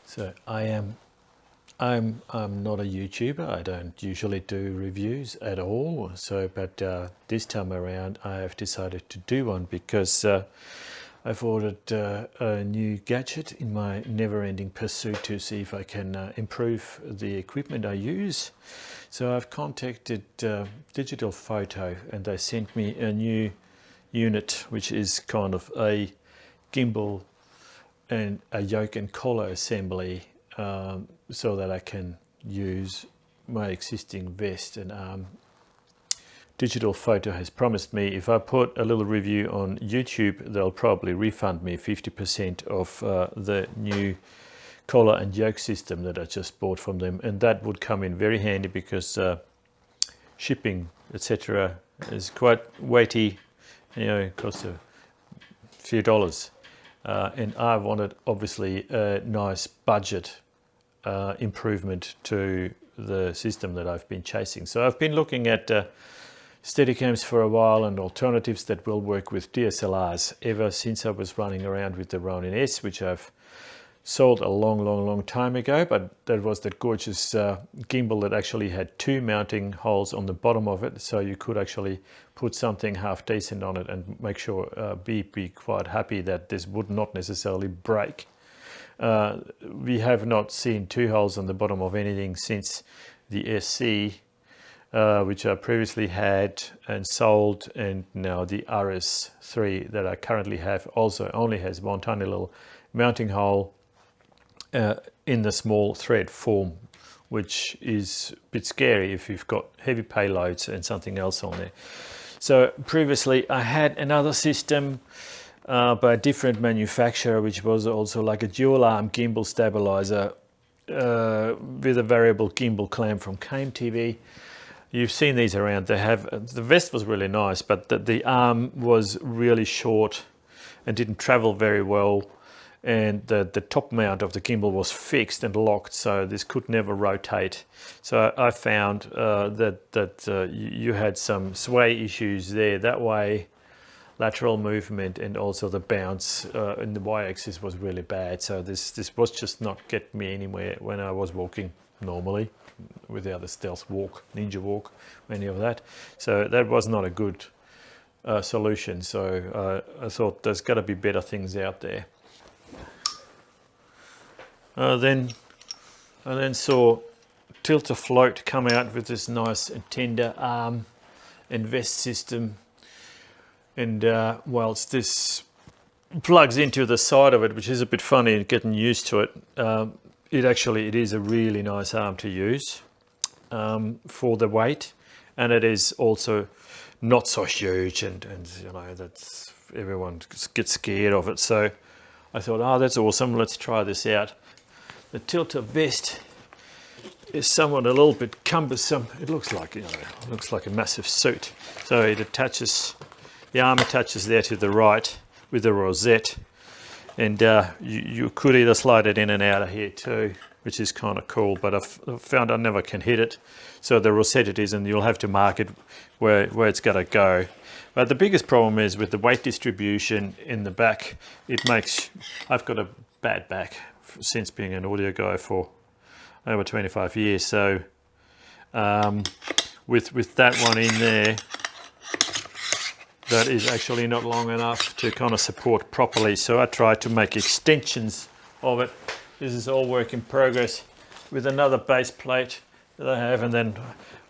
So I'm not a YouTuber. I don't usually do reviews at all. So, but this time around, I have decided to do one because I've ordered a new gadget in my never-ending pursuit to see if I can improve the equipment I use. So I've contacted Digitalfoto, and they sent me a new unit, which is kind of a gimbal and a yoke and collar assembly, so that I can use my existing vest and arm. Digitalfoto has promised me if I put a little review on YouTube, they'll probably refund me 50% of the new collar and yoke system that I just bought from them, and that would come in very handy because shipping, etc., is quite weighty. You know, it costs a few dollars. And I wanted, obviously, a nice budget improvement to the system that I've been chasing. So I've been looking at Steadicams for a while and alternatives that will work with DSLRs ever since I was running around with the Ronin S, which I've sold a long time ago, but that was that gorgeous gimbal that actually had two mounting holes on the bottom of it, so you could actually put something half decent on it and make sure be quite happy that this would not necessarily break. We have not seen two holes on the bottom of anything since the SC, which I previously had and sold, and now the RS3 that I currently have also only has one tiny little mounting hole in the small thread form, which is a bit scary if you've got heavy payloads and something else on there. So previously I had another system by a different manufacturer, which was also like a dual arm gimbal stabilizer with a variable gimbal clamp from KMTV. You've seen these around. They have, the vest was really nice, but the arm was really short and didn't travel very well. And the top mount of the gimbal was fixed and locked, so this could never rotate. So I found that you had some sway issues there. That way, lateral movement and also the bounce in the y-axis was really bad. So this was just not get me anywhere when I was walking normally without the stealth walk, ninja walk, any of that. So that was not a good solution. So I thought there's got to be better things out there. I then saw Tilta Float come out with this nice and tender arm and vest system, and whilst this plugs into the side of it, which is a bit funny getting used to it, it is a really nice arm to use for the weight, and it is also not so huge, and you know, that's everyone gets scared of it. So I thought, oh, that's awesome, let's try this out. The Tilta vest is somewhat a little bit cumbersome. It looks like, you know, it looks like a massive suit. So it attaches, the arm attaches there to the right with the rosette, and you could either slide it in and out of here too, which is kind of cool. But I've found I never can hit it. So the rosette it is, and you'll have to mark it where it's got to go. But the biggest problem is with the weight distribution in the back. It makes, I've got a bad back since being an audio guy for over 25 years, so with that one in there, that is actually not long enough to kind of support properly. So I tried to make extensions of it. This is all work in progress with another base plate that I have, and then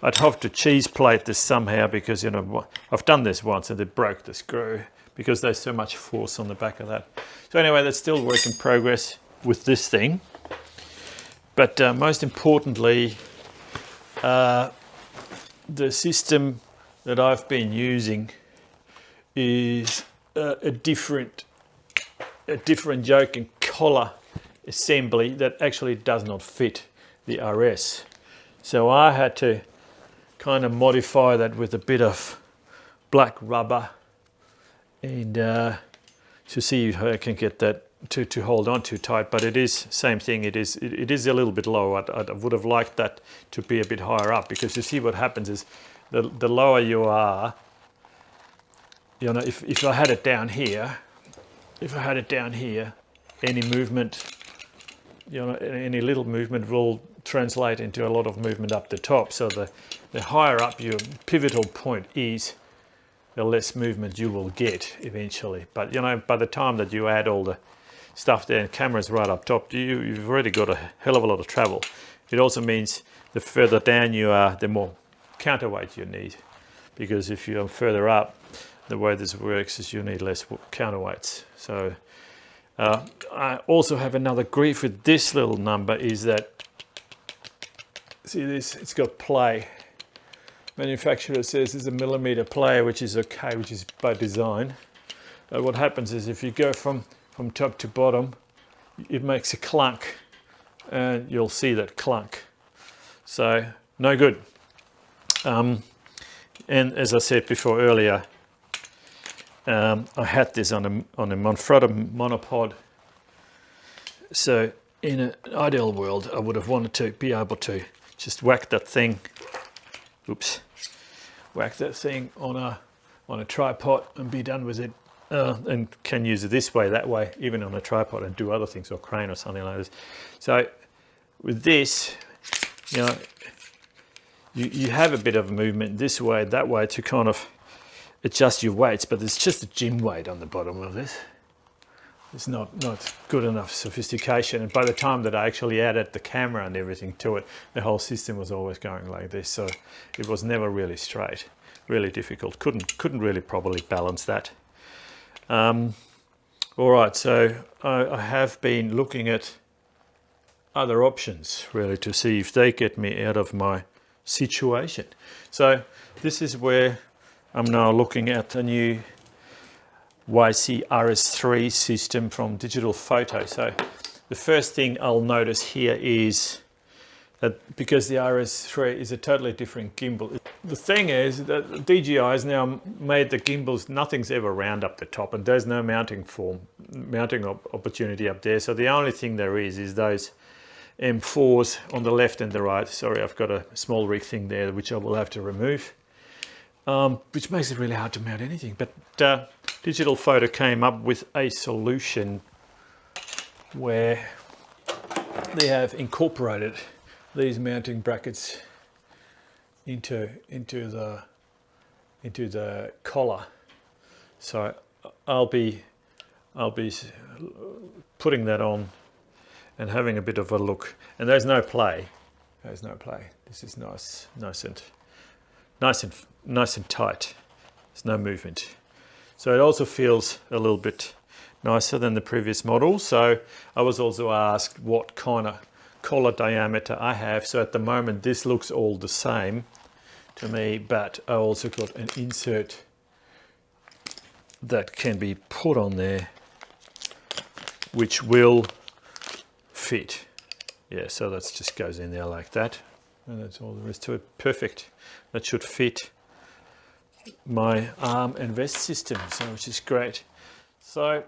I'd have to cheese plate this somehow, because, you know, I've done this once and it broke the screw because there's so much force on the back of that. So anyway, that's still work in progress with this thing. But most importantly, the system that I've been using is a different yoke and collar assembly that actually does not fit the RS. So I had to kind of modify that with a bit of black rubber, and to see if I can get that to hold on too tight. But it is same thing, it is a little bit low. I would have liked that to be a bit higher up, because you see what happens is the lower you are, you know, if I had it down here, any movement you know, any little movement will translate into a lot of movement up the top. So the higher up your pivotal point is, the less movement you will get eventually. But you know, by the time that you add all the stuff there and cameras right up top, you've already got a hell of a lot of travel. It also means the further down you are, the more counterweight you need. Because if you're further up, the way this works is you need less counterweights. So I also have another grief with this little number is that, see this, it's got play. Manufacturer says it's a millimeter play, which is okay, which is by design. But what happens is if you go from top to bottom, it makes a clunk, and you'll see that clunk. So no good. And as I said before earlier, I had this on a Manfrotto monopod. So in an ideal world, I would have wanted to be able to just whack that thing. Oops. Whack that thing on a tripod and be done with it, and can use it this way, that way, even on a tripod, and do other things, or crane or something like this. So with this, you know, you have a bit of movement this way, that way, to kind of adjust your weights, but it's just a gym weight on the bottom of this. It's not good enough sophistication, and by the time that I actually added the camera and everything to it, the whole system was always going like this, so it was never really straight, really difficult. Couldn't really properly balance that. All right, so I have been looking at other options really to see if they get me out of my situation. So this is where I'm now looking at a new YC-RS3 system from Digitalfoto. So the first thing I'll notice here is that because the RS3 is a totally different gimbal, the thing is that DJI has now made the gimbals, nothing's ever round up the top, and there's no mounting opportunity up there. So the only thing there is those M4s on the left and the right. Sorry, I've got a small rig thing there which I will have to remove. Which makes it really hard to mount anything. But Digitalfoto came up with a solution where they have incorporated these mounting brackets into the collar. So I'll be putting that on and having a bit of a look. And there's no play. There's no play. This is nice and tight. There's no movement. So it also feels a little bit nicer than the previous model. So I was also asked what kind of collar diameter I have. So at the moment this looks all the same to me, but I also got an insert that can be put on there which will fit. Yeah, so that just goes in there like that, and that's all there is to it. Perfect. That should fit my arm and vest system, so which is great. So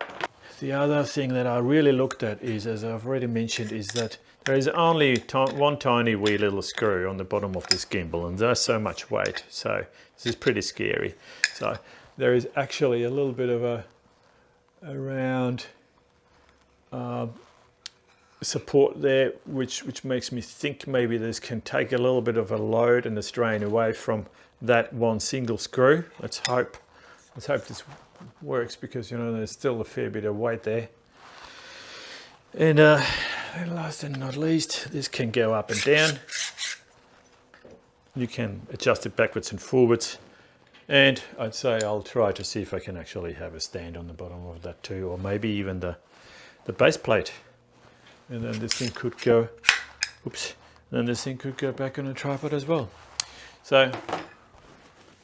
the other thing that I really looked at is, as I've already mentioned, is that there is only one tiny wee little screw on the bottom of this gimbal, and there's so much weight, so this is pretty scary. So there is actually a little bit of a round support there, which makes me think maybe this can take a little bit of a load and a strain away from that one single screw. Let's hope this works, because you know there's still a fair bit of weight there. And last and not least, this can go up and down. You can adjust it backwards and forwards, and I'd say I'll try to see if I can actually have a stand on the bottom of that too, or maybe even the base plate. And then this thing could go, oops, then this thing could go back on a tripod as well. So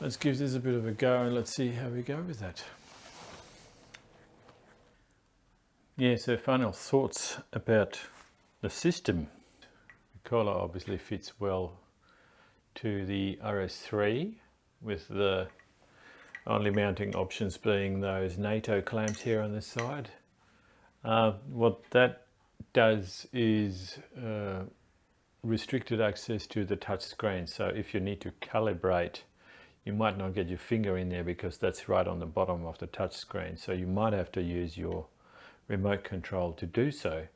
let's give this a bit of a go and let's see how we go with that. Yeah, so final thoughts about the system. The collar obviously fits well to the RS3, with the only mounting options being those NATO clamps here on this side. What that does is restricted access to the touch screen. So if you need to calibrate, you might not get your finger in there because that's right on the bottom of the touch screen. So you might have to use your remote control to do so.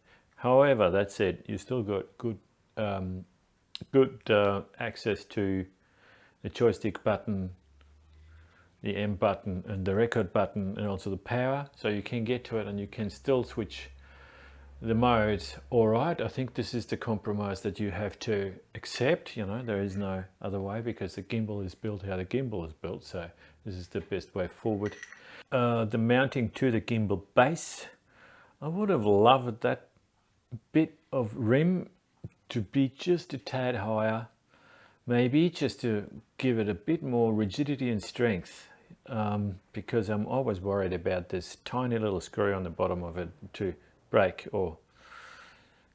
However, that said, you still got good access to the joystick button, the M button and the record button, and also the power, so you can get to it and you can still switch the modes. All right, I think this is the compromise that you have to accept. You know, there is no other way, because the gimbal is built how the gimbal is built, so this is the best way forward. The mounting to the gimbal base, I would have loved that bit of rim to be just a tad higher, maybe just to give it a bit more rigidity and strength, because I'm always worried about this tiny little screw on the bottom of it to break or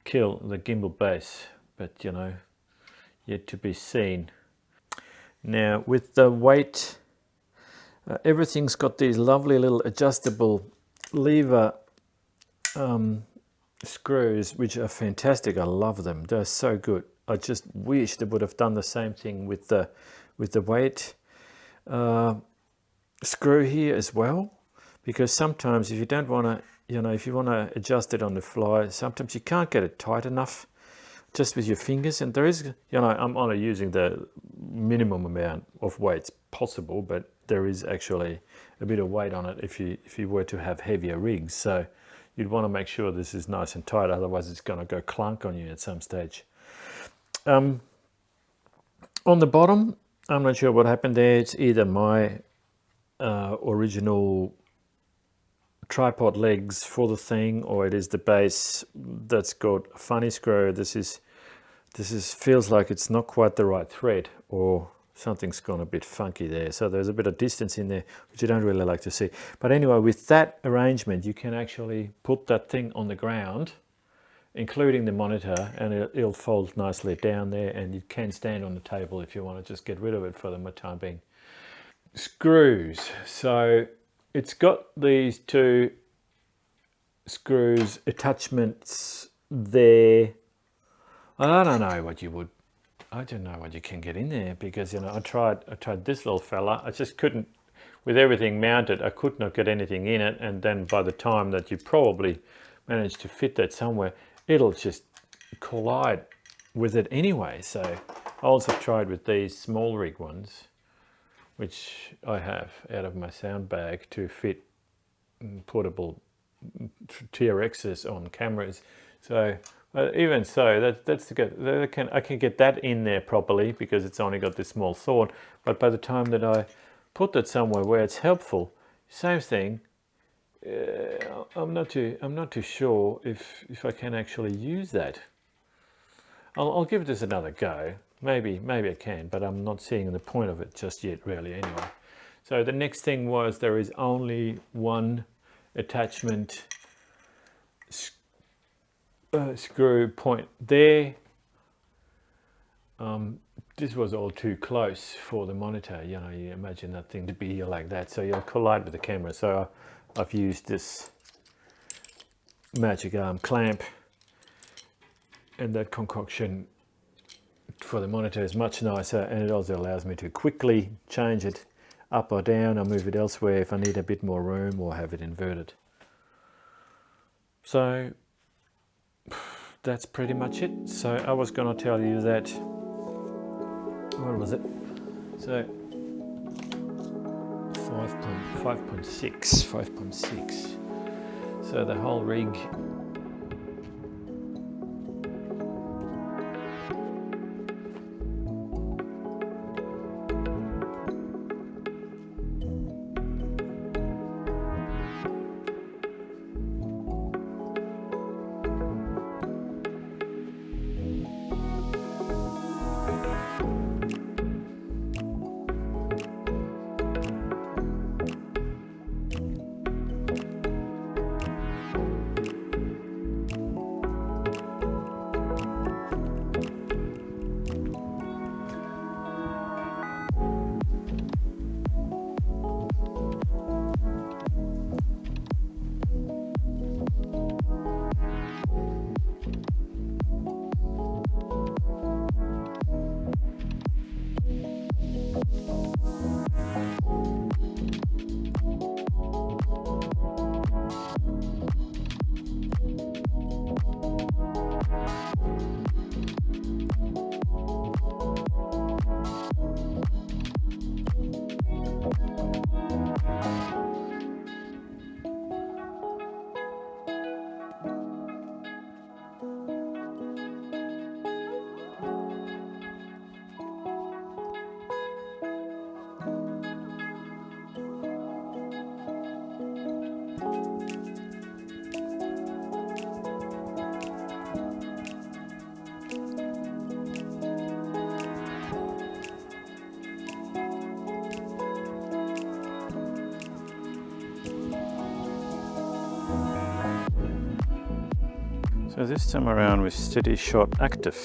kill the gimbal base, but you know, yet to be seen. Now with the weight, everything's got these lovely little adjustable lever screws, which are fantastic. I love them, they're so good. I just wish they would have done the same thing with the weight screw here as well, because sometimes if you don't want to, you know, if you want to adjust it on the fly, sometimes you can't get it tight enough just with your fingers. And there is, you know, I'm only using the minimum amount of weights possible, but there is actually a bit of weight on it if you were to have heavier rigs. So you'd want to make sure this is nice and tight, otherwise it's going to go clunk on you at some stage. On the bottom, I'm not sure what happened there. It's either my original tripod legs for the thing, or it is the base that's got a funny screw. This feels like it's not quite the right thread, or something's gone a bit funky there. So there's a bit of distance in there, which you don't really like to see. But anyway, with that arrangement, you can actually put that thing on the ground, including the monitor, and it'll fold nicely down there, and you can stand on the table if you want to just get rid of it for the time being. Screws. So it's got these two screws attachments there. I don't know what you can get in there, because you know, I tried this little fella. I just couldn't, with everything mounted, I could not get anything in it, and then by the time that you probably manage to fit that somewhere, it'll just collide with it anyway. So I also tried with these small rig ones, which I have out of my sound bag to fit portable TRXs on cameras. So even so, that's the good. I can get that in there properly, because it's only got this small thorn. But by the time that I put that somewhere where it's helpful, same thing. I'm not too sure if I can actually use that. I'll give this another go. Maybe I can, but I'm not seeing the point of it just yet, really. Anyway, so the next thing was, there is only one attachment screw point there. This was all too close for the monitor. You know, you imagine that thing to be here like that, so you'll collide with the camera. So I've used this magic arm clamp, and that concoction for the monitor is much nicer, and it also allows me to quickly change it up or down, or move it elsewhere if I need a bit more room, or have it inverted. So that's pretty much it. So I was going to tell you that, what was it? So 5.6. So the whole rig, So this time around with Steady Shot Active.